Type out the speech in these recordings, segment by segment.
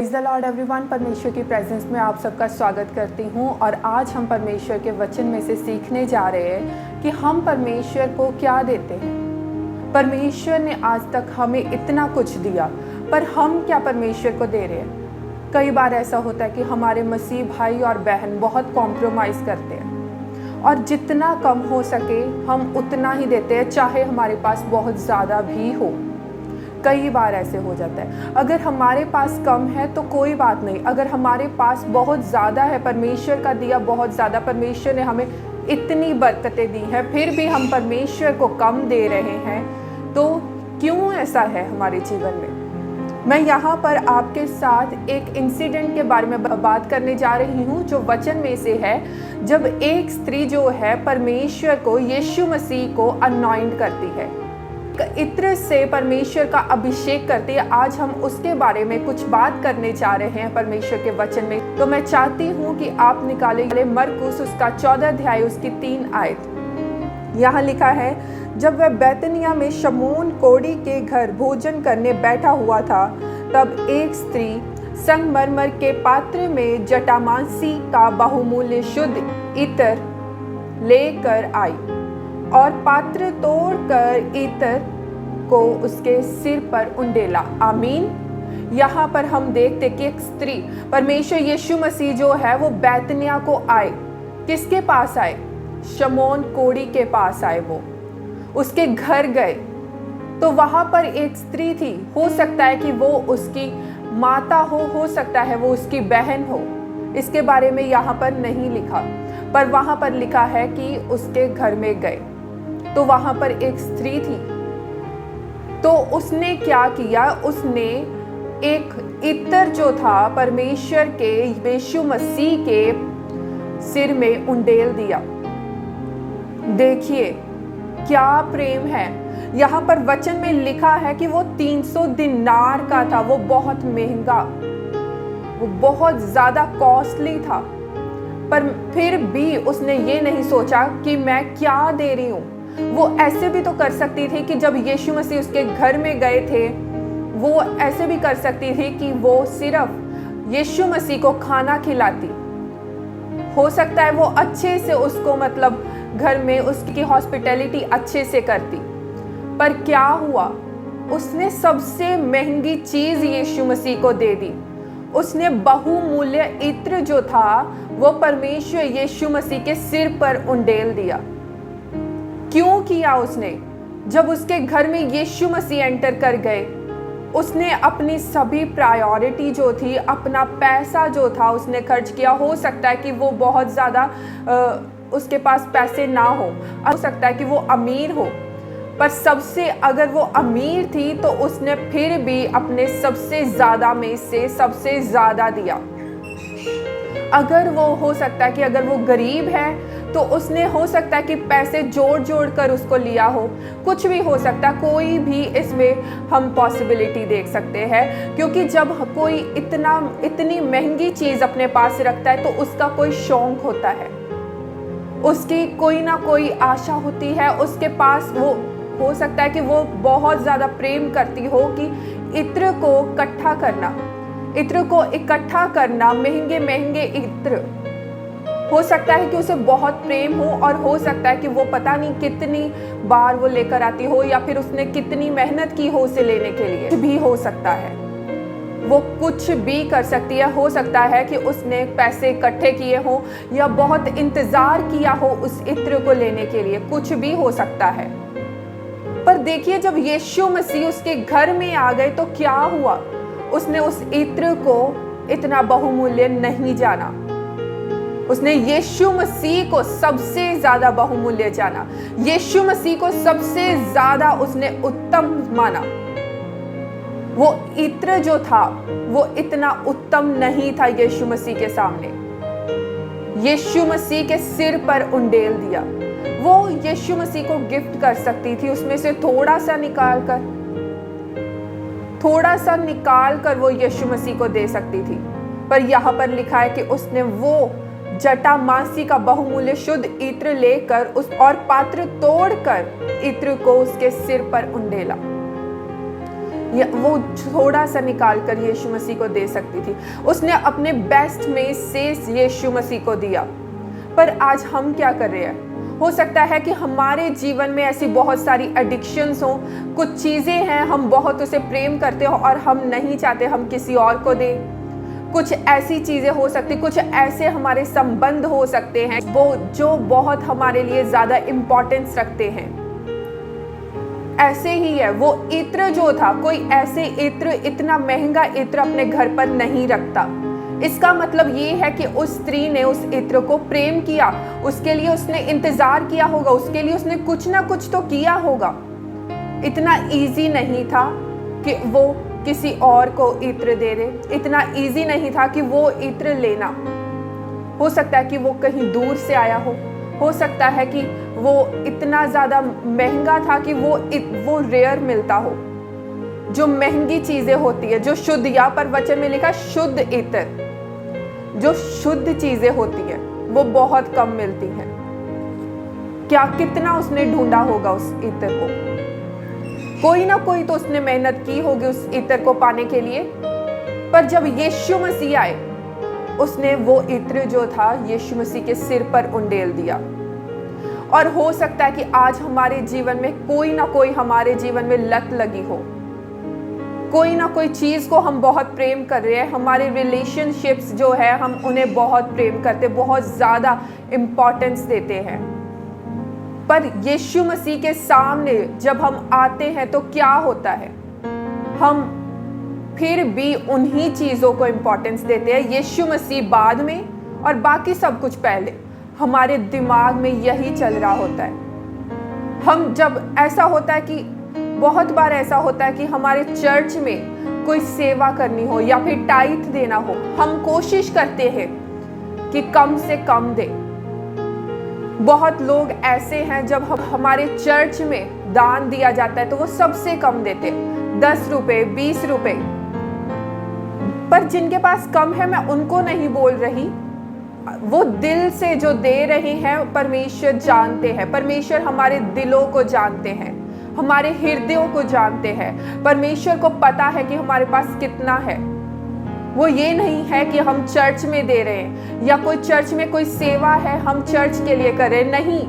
Praise the Lord everyone. परमेश्वर की presence में आप सबका स्वागत करती हूँ और आज हम परमेश्वर के वचन में से सीखने जा रहे हैं कि हम परमेश्वर को क्या देते हैं। परमेश्वर ने आज तक हमें इतना कुछ दिया, पर हम क्या परमेश्वर को दे रहे हैं। कई बार ऐसा होता है कि हमारे मसीह भाई और बहन बहुत कॉम्प्रोमाइज़ करते हैं और जितना कम हो सके हम उतना ही देते हैं, चाहे हमारे पास बहुत ज़्यादा भी हो। कई बार ऐसे हो जाता है। अगर हमारे पास कम है तो कोई बात नहीं, अगर हमारे पास बहुत ज़्यादा है, परमेश्वर का दिया बहुत ज़्यादा, परमेश्वर ने हमें इतनी बरकतें दी हैं, फिर भी हम परमेश्वर को कम दे रहे हैं, तो क्यों ऐसा है हमारे जीवन में। मैं यहाँ पर आपके साथ एक इंसिडेंट के बारे में बात करने जा रही हूँ जो वचन में से है, जब एक स्त्री जो है परमेश्वर को, यीशु मसीह को अनॉइंट करती है, इत्र से परमेश्वर का अभिषेक करती है। आज हम उसके बारे में कुछ बात करने जा रहे हैं परमेश्वर के वचन में। तो मैं चाहती हूँ कि आप निकाले मरकुस उसका 14 अध्याय उसकी 3 आयत। यहाँ लिखा है, जब वह बैतनिया में शमून कोढ़ी के घर भोजन करने बैठा हुआ था, तब एक स्त्री संगमरमर के पात्र में जटामांसी का बहुमूल्य शुद्ध इत्र लेकर आई और पात्र तोड़कर इत्र को उसके सिर पर उंडेला। आमीन। यहाँ पर हम देखते कि एक स्त्री, परमेश्वर यीशु मसीह जो है वो बैतनिया को आए। किसके पास आए? शमौन कोढ़ी के पास आए। वो उसके घर गए तो वहां पर एक स्त्री थी। हो सकता है कि वो उसकी माता हो सकता है वो उसकी बहन हो। इसके बारे में यहाँ पर नहीं लिखा, पर वहां पर लिखा है कि उसके घर में गए तो वहां पर एक स्त्री थी। तो उसने क्या किया? उसने एक इत्र जो था परमेश्वर के, यीशु मसीह के सिर में उंडेल दिया। देखिए क्या प्रेम है। यहाँ पर वचन में लिखा है कि वो 300 दिनार का था। वो बहुत महंगा, वो बहुत ज्यादा कॉस्टली था, पर फिर भी उसने ये नहीं सोचा कि मैं क्या दे रही हूँ। वो ऐसे भी तो कर सकती थी कि जब यीशु मसीह उसके घर में गए थे, वो ऐसे भी कर सकती थी कि वो सिर्फ यीशु मसीह को खाना खिलाती। हो सकता है वो अच्छे से उसको, मतलब घर में उसकी हॉस्पिटैलिटी अच्छे से करती, पर क्या हुआ? उसने सबसे महंगी चीज यीशु मसीह को दे दी। उसने बहुमूल्य इत्र जो था वो परमेश्वर यीशु मसीह के सिर पर उंडेल दिया। क्यों किया उसने? जब उसके घर में यीशु मसीह एंटर कर गए, उसने अपनी सभी प्रायोरिटी जो थी, अपना पैसा जो था उसने खर्च किया। हो सकता है कि वो बहुत ज़्यादा उसके पास पैसे ना हो सकता है कि वो अमीर हो, पर सबसे अगर वो अमीर थी तो उसने फिर भी अपने सबसे ज़्यादा में से सबसे ज़्यादा दिया। अगर वो, हो सकता है कि अगर वो गरीब है तो उसने, हो सकता है कि पैसे जोड़ कर उसको लिया हो। कुछ भी हो सकता है, कोई भी इसमें हम पॉसिबिलिटी देख सकते हैं, क्योंकि जब कोई इतनी महंगी चीज़ अपने पास रखता है तो उसका कोई शौक होता है, उसकी कोई ना कोई आशा होती है उसके पास। वो हो सकता है कि वो बहुत ज़्यादा प्रेम करती हो कि इत्र को इकट्ठा करना, इत्र को इकट्ठा करना, महंगे महंगे इत्र। हो सकता है कि उसे बहुत प्रेम हो और हो सकता है कि वो पता नहीं कितनी बार वो लेकर आती हो, या फिर उसने कितनी मेहनत की हो उसे लेने के लिए। कुछ भी हो सकता है, वो कुछ भी कर सकती है। हो सकता है कि उसने पैसे इकट्ठे किए हो या बहुत इंतजार किया हो उस इत्र को लेने के लिए, कुछ भी हो सकता है। पर देखिए, जब यीशु मसीह उसके घर में आ गए तो क्या हुआ? उसने उस इत्र को इतना बहुमूल्य नहीं जाना। उसने यीशु मसीह को सबसे ज्यादा बहुमूल्य जाना। यीशु मसीह को सबसे ज्यादा उसने उत्तम माना। वो इत्र जो था वो इतना उत्तम नहीं था यीशु मसीह के सामने। यीशु मसीह के सिर पर उंडेल दिया। वो यीशु मसीह को गिफ्ट कर सकती थी, उसमें से थोड़ा सा निकाल कर वो यीशु मसीह को दे सकती थी, पर यहाँ पर लिखा है कि उसने वो जटामांसी का बहुमूल्य शुद्ध इत्र लेकर उस और पात्र तोड़कर इत्र को उसके सिर पर उंडेला। वो थोड़ा सा निकाल कर यीशु मसीह को दे सकती थी। उसने अपने बेस्ट में से यीशु मसीह को दिया। पर आज हम क्या कर रहे हैं? हो सकता है कि हमारे जीवन में ऐसी बहुत सारी एडिक्शंस हो, कुछ चीज़ें हैं, हम बहुत उसे प्रेम करते हो और हम नहीं चाहते हम किसी और को दें। कुछ ऐसी चीज़ें हो सकती, कुछ ऐसे हमारे संबंध हो सकते हैं वो जो बहुत हमारे लिए ज़्यादा इम्पोर्टेंस रखते हैं। ऐसे ही है वो इत्र जो था, कोई ऐसे इत्र, इतना महंगा इत्र अपने घर पर नहीं रखता। इसका मतलब ये है कि उस स्त्री ने उस इत्र को प्रेम किया, उसके लिए उसने इंतजार किया होगा, उसके लिए उसने कुछ ना कुछ तो किया होगा। इतना इजी नहीं था कि वो किसी और को इत्र दे दे, इतना इजी नहीं था कि वो इत्र लेना। हो सकता है कि वो कहीं दूर से आया हो सकता है कि वो इतना ज़्यादा महंगा था कि वो रेयर मिलता हो। जो महंगी चीज़ें होती है, जो शुद्ध, यहाँ पर वचन में लिखा शुद्ध इत्र, जो शुद्ध चीज़ें होती है वो बहुत कम मिलती हैं। क्या कितना उसने ढूंढा होगा उस इत्र को, कोई ना कोई तो उसने मेहनत की होगी उस इत्र को पाने के लिए। पर जब यीशु मसीह आए, उसने वो इत्र जो था यीशु मसीह के सिर पर उंडेल दिया। और हो सकता है कि आज हमारे जीवन में कोई ना कोई हमारे जीवन में लत लगी हो, कोई ना कोई चीज़ को हम बहुत प्रेम कर रहे हैं। हमारे रिलेशनशिप्स जो है हम उन्हें बहुत प्रेम करते, बहुत ज़्यादा इम्पोर्टेंस देते हैं। पर यीशु मसीह के सामने जब हम आते हैं तो क्या होता है? हम फिर भी उन्हीं चीज़ों को इम्पोर्टेंस देते हैं। यीशु मसीह बाद में और बाकी सब कुछ पहले। हमारे दिमाग में यही चल रहा होता है। हम जब ऐसा होता है कि बहुत बार ऐसा होता है कि हमारे चर्च में कोई सेवा करनी हो या फिर टाइथ देना हो, हम कोशिश करते हैं कि कम से कम दे। बहुत लोग ऐसे हैं जब हमारे चर्च में दान दिया जाता है तो वो सबसे कम देते, 10 रुपए, 20 रुपए। पर जिनके पास कम है, मैं उनको नहीं बोल रही, वो दिल से जो दे रहे हैं परमेश्वर जानते हैं। परमेश्वर हमारे दिलों को जानते हैं, हमारे हृदयों को जानते हैं। परमेश्वर को पता है कि हमारे पास कितना है। वो ये नहीं है कि हम चर्च में दे रहे हैं या कोई चर्च में कोई सेवा है हम चर्च के लिए कर रहे हैं, नहीं,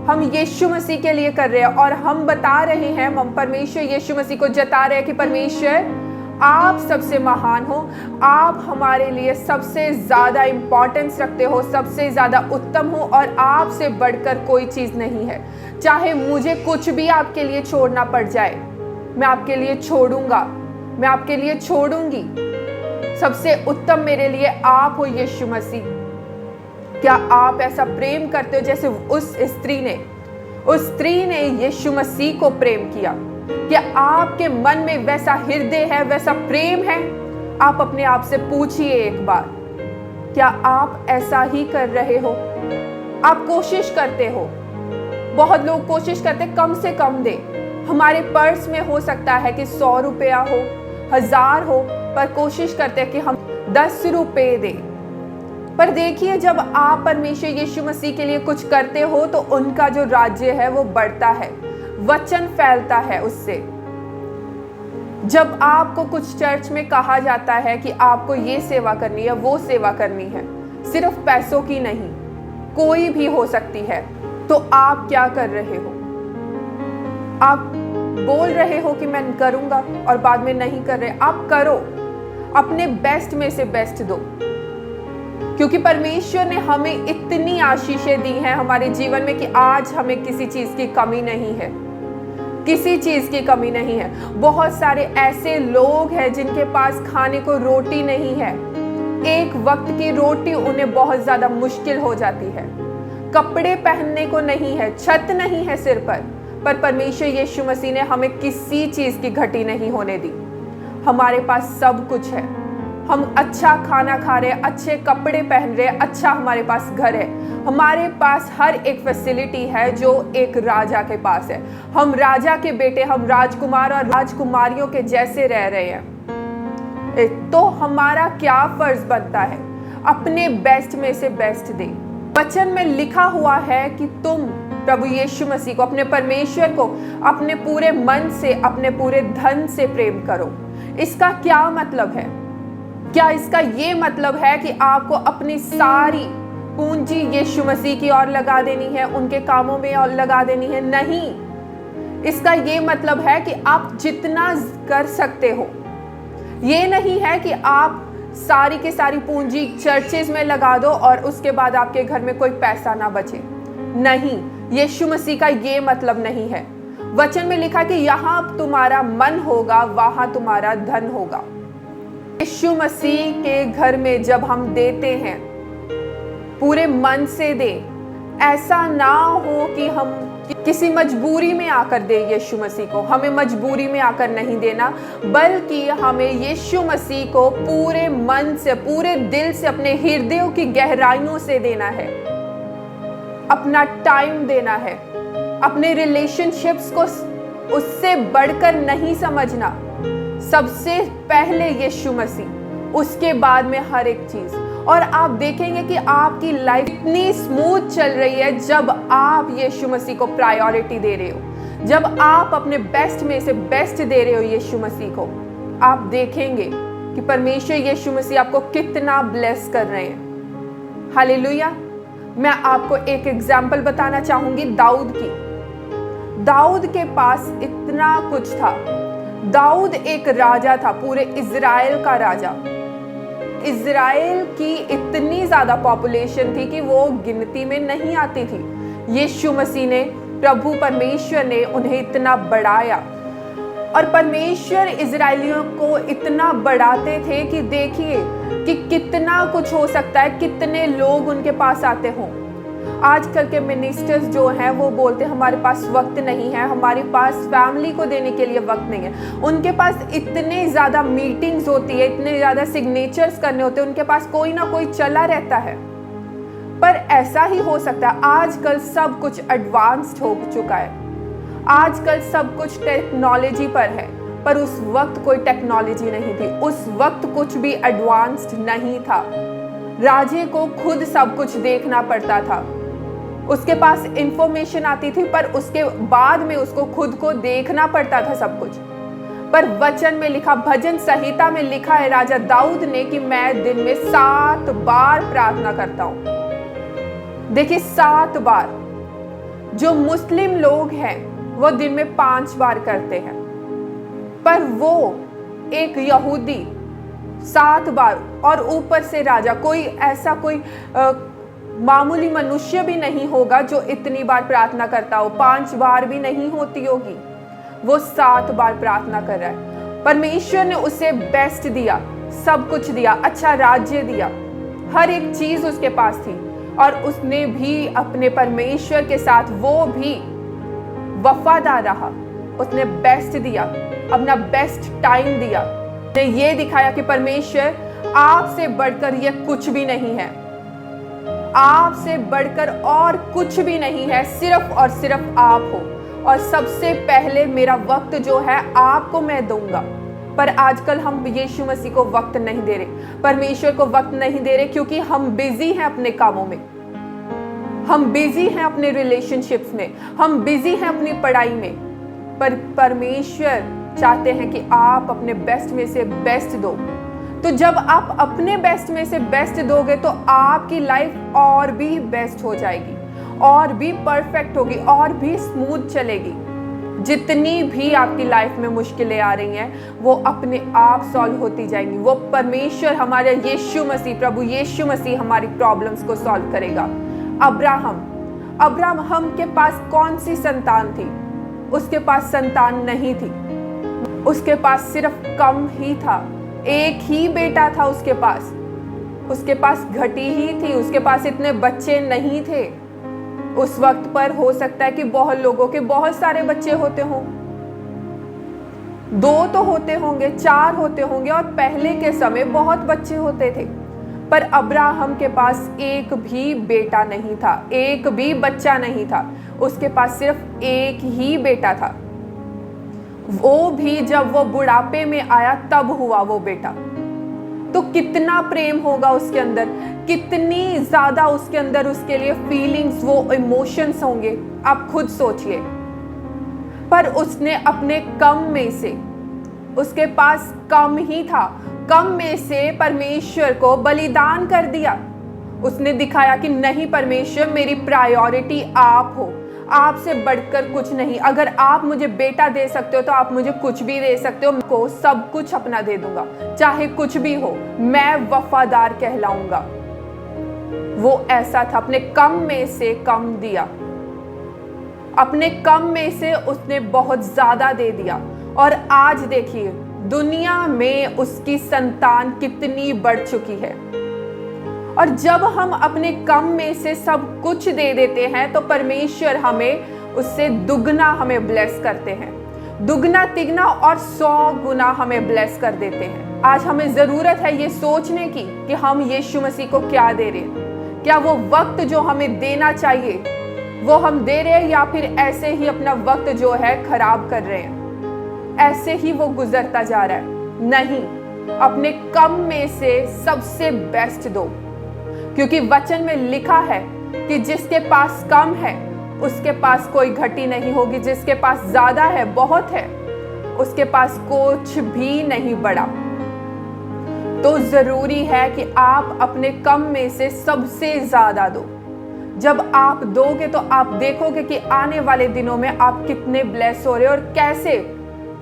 हम यीशु मसीह के लिए कर रहे हैं। और हम बता रहे हैं, हम परमेश्वर यीशु मसीह को जता रहे हैं कि परमेश्वर आप सबसे महान हो, आप हमारे लिए सबसे ज़्यादा इम्पोर्टेंस रखते हो, सबसे ज़्यादा उत्तम हो और आपसे बढ़कर कोई चीज़ नहीं है। चाहे मुझे कुछ भी आपके लिए छोड़ना पड़ जाए, मैं आपके लिए छोड़ूंगा, मैं आपके लिए छोड़ूंगी। सबसे उत्तम मेरे लिए आप हो यीशु मसीह। क्या आप ऐसा प्रेम करते हो जैसे उस स्त्री ने यीशु मसीह को प्रेम किया? क्या आपके मन में वैसा हृदय है, वैसा प्रेम है? आप अपने आप से पूछिए एक बार, क्या आप ऐसा ही कर रहे हो? आप कोशिश करते हो? बहुत लोग कोशिश करते कम से कम दे। हमारे पर्स में हो सकता है कि 100 रुपया हो, 1000 हो, पर कोशिश करते हैं कि हम 10 रुपए दें। पर देखिए, जब आप परमेश्वर यीशु मसीह के लिए कुछ करते हो तो उनका जो राज्य है वो बढ़ता है, वचन फैलता है उससे। जब आपको कुछ चर्च में कहा जाता है कि आपको ये सेवा करनी है, वो सेवा करनी है, सिर्फ पैसों की नहीं, कोई भी हो सकती है, तो आप क्या कर रहे हो? आप बोल रहे हो कि मैं करूंगा और बाद में नहीं कर रहे। आप करो, अपने बेस्ट में से बेस्ट दो, क्योंकि परमेश्वर ने हमें इतनी आशीषें दी हैं हमारे जीवन में कि आज हमें किसी चीज़ की कमी नहीं है, किसी चीज़ की कमी नहीं है। बहुत सारे ऐसे लोग हैं जिनके पास खाने को रोटी नहीं है, एक वक्त की रोटी उन्हें बहुत ज़्यादा मुश्किल हो जाती है, कपड़े पहनने को नहीं है, छत नहीं है सिर पर परमेश्वर यीशु मसीह ने हमें किसी चीज़ की घटी नहीं होने दी। हमारे पास सब कुछ है, हम अच्छा खाना खा रहे हैं, अच्छे कपड़े पहन रहे हैं, अच्छा हमारे पास घर है, हमारे पास हर एक फैसिलिटी है जो एक राजा के पास है। हम राजा के बेटे, हम राजकुमार और राजकुमारियों के जैसे रह रहे हैं। तो हमारा क्या फर्ज बनता है? अपने बेस्ट में से बेस्ट दे। वचन में लिखा हुआ है कि तुम प्रभु यीशु मसीह को, अपने परमेश्वर को अपने पूरे मन से, अपने पूरे धन से प्रेम करो। इसका क्या मतलब है? क्या इसका ये मतलब है कि आपको अपनी सारी पूंजी यीशु मसीह की ओर लगा देनी है, उनके कामों में और लगा देनी है? नहीं, इसका ये मतलब है कि आप जितना कर सकते हो। ये नहीं है कि आप सारी की सारी पूंजी चर्चेज में लगा दो और उसके बाद आपके घर में कोई पैसा ना बचे। नहीं, यीशु मसीह का ये मतलब नहीं है। वचन में लिखा कि यहाँ तुम्हारा मन होगा, वहां तुम्हारा धन होगा। यीशु मसीह के घर में जब हम देते हैं, पूरे मन से दें। ऐसा ना हो कि हम किसी मजबूरी में आकर दे यीशु मसीह को। हमें मजबूरी में आकर नहीं देना, बल्कि हमें यीशु मसीह को पूरे मन से, पूरे दिल से, अपने हृदय की गहराइयों से देना है। अपना टाइम देना है, अपने रिलेशनशिप्स को उससे बढ़कर नहीं समझना। सबसे पहले यीशु मसीह, उसके बाद में हर एक चीज। और आप देखेंगे कि आपकी लाइफ इतनी स्मूथ चल रही है जब आप यीशु मसीह को प्रायोरिटी दे रहे हो, जब आप अपने बेस्ट में से बेस्ट दे रहे हो यीशु मसीह को। आप देखेंगे कि परमेश्वर यीशु मसीह आपको कितना ब्लेस कर रहे हैं। हालेलुया। मैं आपको एक एग्जाम्पल बताना चाहूंगी दाऊद की। दाऊद के पास इतना कुछ था। दाऊद एक राजा था, पूरे इज़राइल का राजा। इज़राइल की इतनी ज्यादा पॉपुलेशन थी कि वो गिनती में नहीं आती थी। यीशु मसीह ने, प्रभु परमेश्वर ने उन्हें इतना बढ़ाया, और परमेश्वर इज़राइलियों को इतना बढ़ाते थे कि देखिए कि कितना कुछ हो सकता है, कितने लोग उनके पास आते हों। आजकल के मिनिस्टर्स जो हैं वो बोलते हैं हमारे पास वक्त नहीं है, हमारे पास फैमिली को देने के लिए वक्त नहीं है। उनके पास इतने ज़्यादा मीटिंग्स होती है, इतने ज़्यादा सिग्नेचर्स करने होते हैं, उनके पास कोई ना कोई चला रहता है। पर ऐसा ही हो सकता है, आजकल सब कुछ एडवांस्ड हो चुका है, आजकल सब कुछ टेक्नोलॉजी पर है, पर उस वक्त कोई टेक्नोलॉजी नहीं थी, उस वक्त कुछ भी एडवांस्ड नहीं था। राजे को खुद सब कुछ देखना पड़ता था। उसके पास इंफॉर्मेशन आती थी, पर उसके बाद में उसको खुद को देखना पड़ता था सब कुछ। पर वचन में लिखा, भजन संहिता में लिखा है राजा दाऊद ने कि मैं दिन में 7 बार प्रार्थना करता हूं। देखिए 7 बार। जो मुस्लिम लोग हैं वो दिन में 5 बार करते हैं, पर वो एक यहूदी 7 बार, और ऊपर से राजा, कोई ऐसा कोई मामूली मनुष्य भी नहीं होगा जो इतनी बार प्रार्थना करता हो। 5 बार भी नहीं होती होगी, वो 7 बार प्रार्थना कर रहा है। परमेश्वर ने उसे बेस्ट दिया, सब कुछ दिया, अच्छा राज्य दिया, हर एक चीज उसके पास थी, और उसने भी अपने परमेश्वर के साथ वो भी वफादार रहा। उसने बेस्ट दिया, अपना बेस्ट टाइम दिया। ने ये दिखाया कि परमेश्वर आपसे बढ़कर ये कुछ भी नहीं है, आपसे बढ़कर और कुछ भी नहीं है, सिर्फ और सिर्फ आप हो, और सबसे पहले मेरा वक्त जो है आपको मैं दूंगा। पर आजकल हम यीशु मसीह को वक्त नहीं दे रहे, परमेश्वर को वक्त नहीं दे रहे, क्योंकि हम बिजी हैं अपने कामों में, हम बिजी हैं अपने रिलेशनशिप्स में, हम बिजी हैं अपनी पढ़ाई में। पर परमेश्वर चाहते हैं कि आप अपने बेस्ट में से बेस्ट दो। तो जब आप अपने बेस्ट में से बेस्ट दोगे तो आपकी लाइफ और भी बेस्ट हो जाएगी, और भी परफेक्ट होगी, और भी स्मूथ चलेगी। जितनी भी आपकी लाइफ में मुश्किलें आ रही हैं वो अपने आप सॉल्व होती जाएंगी। वो परमेश्वर, हमारे यीशु मसीह, प्रभु यीशु मसीह हमारी प्रॉब्लम्स को सॉल्व करेगा। अब्राहम के पास कौन सी संतान थी? उसके पास संतान नहीं थी, उसके पास सिर्फ कम ही था, एक ही बेटा था उसके पास घटी ही थी, उसके पास इतने बच्चे नहीं थे। उस वक्त पर हो सकता है कि बहुत लोगों के बहुत सारे बच्चे होते हों, 2 तो होते होंगे, 4 होते होंगे, और पहले के समय बहुत बच्चे होते थे। पर अब्राहम के पास एक भी बेटा नहीं था, एक भी बच्चा नहीं था, उसके पास सिर्फ एक ही बेटा था। वो भी जब वो बुढ़ापे में आया तब हुआ वो बेटा। तो कितना प्रेम होगा उसके अंदर, कितनी ज्यादा उसके अंदर उसके लिए फीलिंग्स, वो इमोशंस होंगे, आप खुद सोचिए। पर उसने अपने कम में से, उसके पास कम ही था, कम में से परमेश्वर को बलिदान कर दिया। उसने दिखाया कि नहीं परमेश्वर, मेरी प्रायोरिटी आप हो, आपसे बढ़कर कुछ नहीं। अगर आप मुझे बेटा दे सकते हो तो आप मुझे कुछ भी दे सकते हो, को सब कुछ अपना दे दूंगा, चाहे कुछ भी हो, मैं वफादार कहलाऊंगा। वो ऐसा था, अपने कम में से कम दिया, अपने कम में से उसने बहुत ज्यादा दे दिया। और आज देखिए दुनिया में उसकी संतान कितनी बढ़ चुकी है। और जब हम अपने कम में से सब कुछ दे देते हैं तो परमेश्वर हमें उससे दुगना हमें ब्लेस करते हैं, दुगना तिगना और 100 गुना हमें ब्लेस कर देते हैं। आज हमें जरूरत है ये सोचने की कि हम यीशु मसीह को क्या दे रहे हैं। क्या वो वक्त जो हमें देना चाहिए वो हम दे रहे हैं, या फिर ऐसे ही अपना वक्त जो है खराब कर रहे हैं, ऐसे ही वो गुजरता जा रहा है। नहीं, अपने कम में से सबसे बेस्ट दो, क्योंकि वचन में लिखा है कि जिसके पास कम है उसके पास कोई घटी नहीं होगी, जिसके पास ज्यादा है, बहुत है, उसके पास कुछ भी नहीं बढ़ा। तो जरूरी है कि आप अपने कम में से सबसे ज्यादा दो। जब आप दोगे तो आप देखोगे कि आने वाले दिनों में आप कितने ब्लेस हो रहे हो और कैसे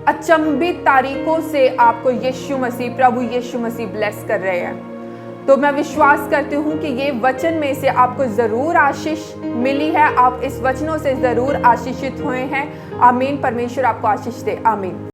अचंभित तरीकों से आपको यीशु मसीह, प्रभु यीशु मसीह ब्लेस कर रहे हैं। तो मैं विश्वास करती हूँ कि ये वचन में से आपको जरूर आशीष मिली है, आप इस वचनों से जरूर आशीषित हुए हैं। आमीन। परमेश्वर आपको आशीष दे। आमीन।